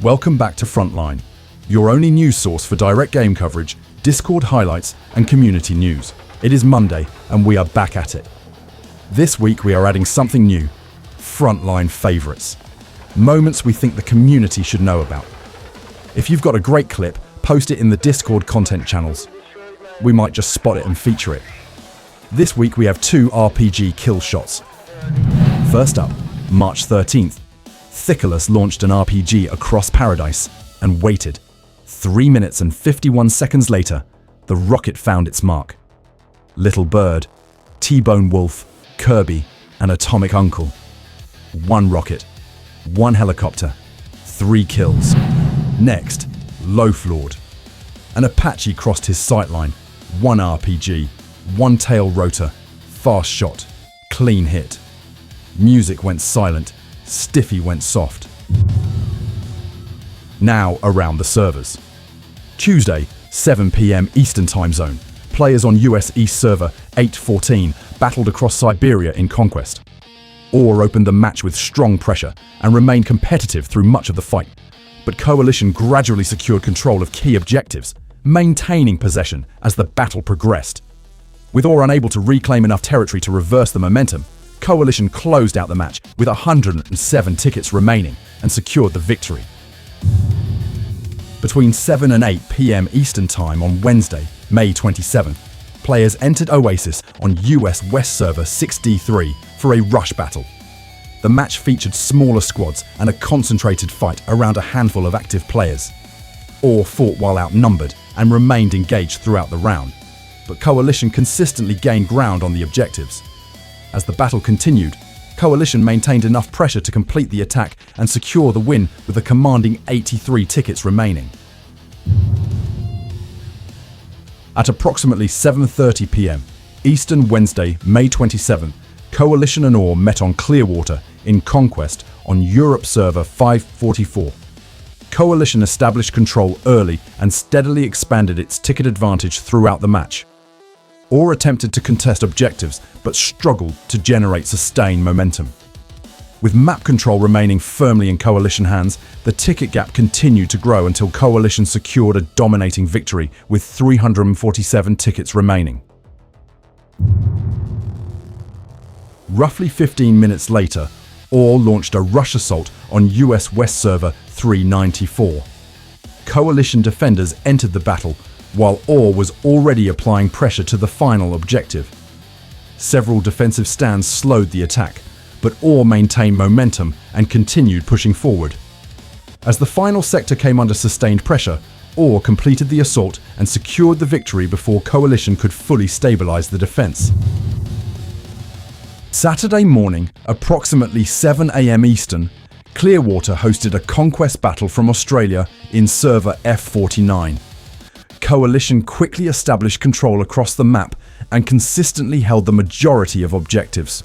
Welcome back to Frontline, your only news source for direct game coverage, Discord highlights, and community news. It is Monday, and we are back at it. This week we are adding something new: Frontline favorites. Moments we think the community should know about. If you've got a great clip, post it in the Discord content channels. We might just spot it and feature it. This week we have 2 RPG kill shots. First up, March 13th, Thickelus launched an RPG across Paradise and waited. 3 minutes and 51 seconds later, the rocket found its mark. Little Bird, T-Bone Wolf, Kirby, and Atomic Uncle. 1 rocket, 1 helicopter, 3 kills. Next, Loaflord. An Apache crossed his sightline. 1 RPG, 1 tail rotor, fast shot, clean hit. Music went silent, Stiffy went soft. Now around the servers. Tuesday, 7 PM Eastern Time Zone. Players on US East Server 814 battled across Siberia in Conquest. Orr opened the match with strong pressure and remained competitive through much of the fight. But Coalition gradually secured control of key objectives, maintaining possession as the battle progressed. With Orr unable to reclaim enough territory to reverse the momentum, Coalition closed out the match with 107 tickets remaining and secured the victory. Between 7 and 8 PM Eastern Time on Wednesday, May 27th, players entered Oasis on US West Server 6D3 for a rush battle. The match featured smaller squads and a concentrated fight around a handful of active players. Orr fought while outnumbered and remained engaged throughout the round, but Coalition consistently gained ground on the objectives. As the battle continued, Coalition maintained enough pressure to complete the attack and secure the win with a commanding 83 tickets remaining. At approximately 7:30 PM, Eastern Wednesday, May 27th, Coalition and Orr met on Clearwater in Conquest on Europe server 544. Coalition established control early and steadily expanded its ticket advantage throughout the match. Orr attempted to contest objectives, but struggled to generate sustained momentum. With map control remaining firmly in Coalition hands, the ticket gap continued to grow until Coalition secured a dominating victory with 347 tickets remaining. Roughly 15 minutes later, Orr launched a rush assault on US West Server 394. Coalition defenders entered the battle, while Orr was already applying pressure to the final objective. Several defensive stands slowed the attack, but Orr maintained momentum and continued pushing forward. As the final sector came under sustained pressure, Orr completed the assault and secured the victory before Coalition could fully stabilize the defense. Saturday morning, approximately 7 AM Eastern, Clearwater hosted a conquest battle from Australia in server F49. Coalition quickly established control across the map and consistently held the majority of objectives.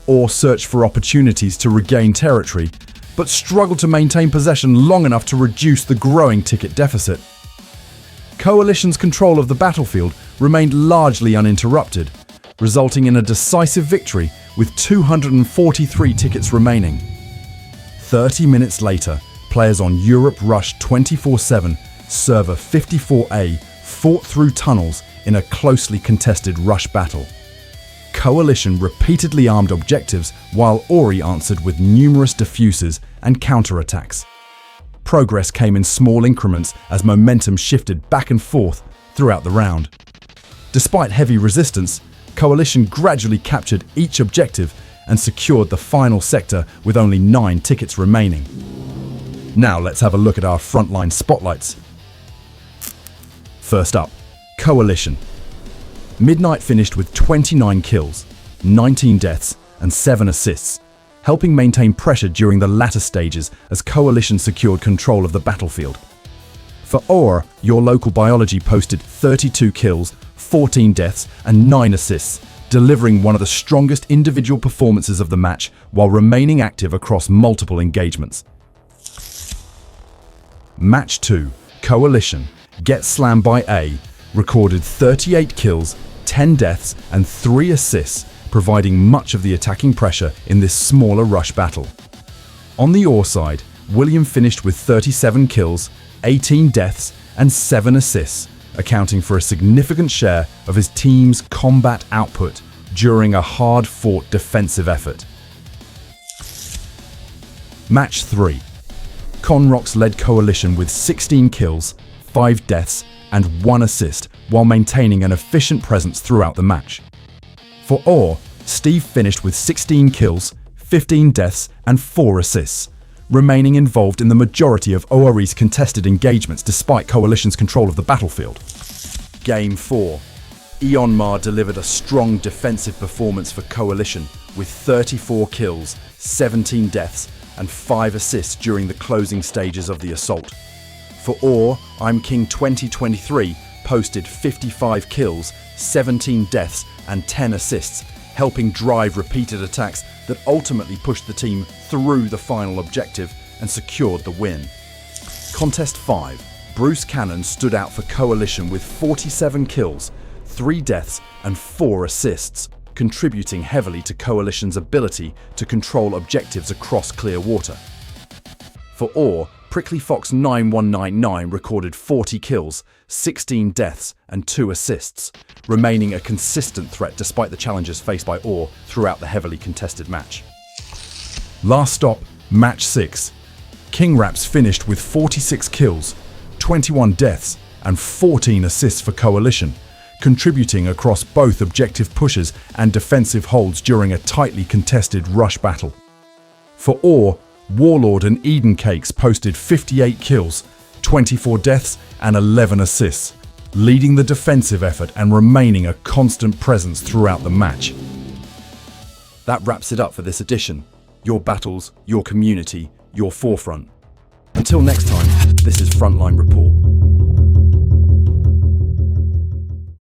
Orr searched for opportunities to regain territory, but struggled to maintain possession long enough to reduce the growing ticket deficit. Coalition's control of the battlefield remained largely uninterrupted, resulting in a decisive victory with 243 tickets remaining. 30 minutes later, players on Europe Rush 24/7 Server 54A fought through tunnels in a closely contested rush battle. Coalition repeatedly armed objectives while Ori answered with numerous diffusers and counterattacks. Progress came in small increments as momentum shifted back and forth throughout the round. Despite heavy resistance, Coalition gradually captured each objective and secured the final sector with only 9 tickets remaining. Now let's have a look at our Frontline Spotlights. First up, Coalition. Midnight finished with 29 kills, 19 deaths, and 7 assists, helping maintain pressure during the latter stages as Coalition secured control of the battlefield. For Orr, YourLocalBiologi posted 32 kills, 14 deaths, and 9 assists, delivering one of the strongest individual performances of the match while remaining active across multiple engagements. Match 2, Coalition, get.slammed.by.a, recorded 38 kills, 10 deaths, and 3 assists, providing much of the attacking pressure in this smaller rush battle. On the Orr side, William finished with 37 kills, 18 deaths, and 7 assists, accounting for a significant share of his team's combat output during a hard-fought defensive effort. Match 3. Conrox led Coalition with 16 kills, 5 deaths, and 1 assist while maintaining an efficient presence throughout the match. For OR, Steve finished with 16 kills, 15 deaths, and 4 assists, remaining involved in the majority of ORE's contested engagements despite Coalition's control of the battlefield. Game 4. EonMar delivered a strong defensive performance for Coalition with 34 kills, 17 deaths, and 5 assists during the closing stages of the assault. For OR, I'm King 2023 posted 55 kills, 17 deaths, and 10 assists, helping drive repeated attacks that ultimately pushed the team through the final objective and secured the win. Contest 5. BruceCannon stood out for Coalition with 47 kills, 3 deaths, and 4 assists, contributing heavily to Coalition's ability to control objectives across Clearwater. For OR, Prickly Fox 9199 recorded 40 kills, 16 deaths, and 2 assists, remaining a consistent threat despite the challenges faced by OR throughout the heavily contested match. Last stop, Match 6. Kingwraps finished with 46 kills, 21 deaths, and 14 assists for Coalition, contributing across both objective pushes and defensive holds during a tightly contested rush battle. For OR, Warlord.and.Edencakes posted 58 kills, 24 deaths, and 11 assists, leading the defensive effort and remaining a constant presence throughout the match. That wraps it up for this edition. Your battles, your community, your forefront. Until next time, this is Frontline Report.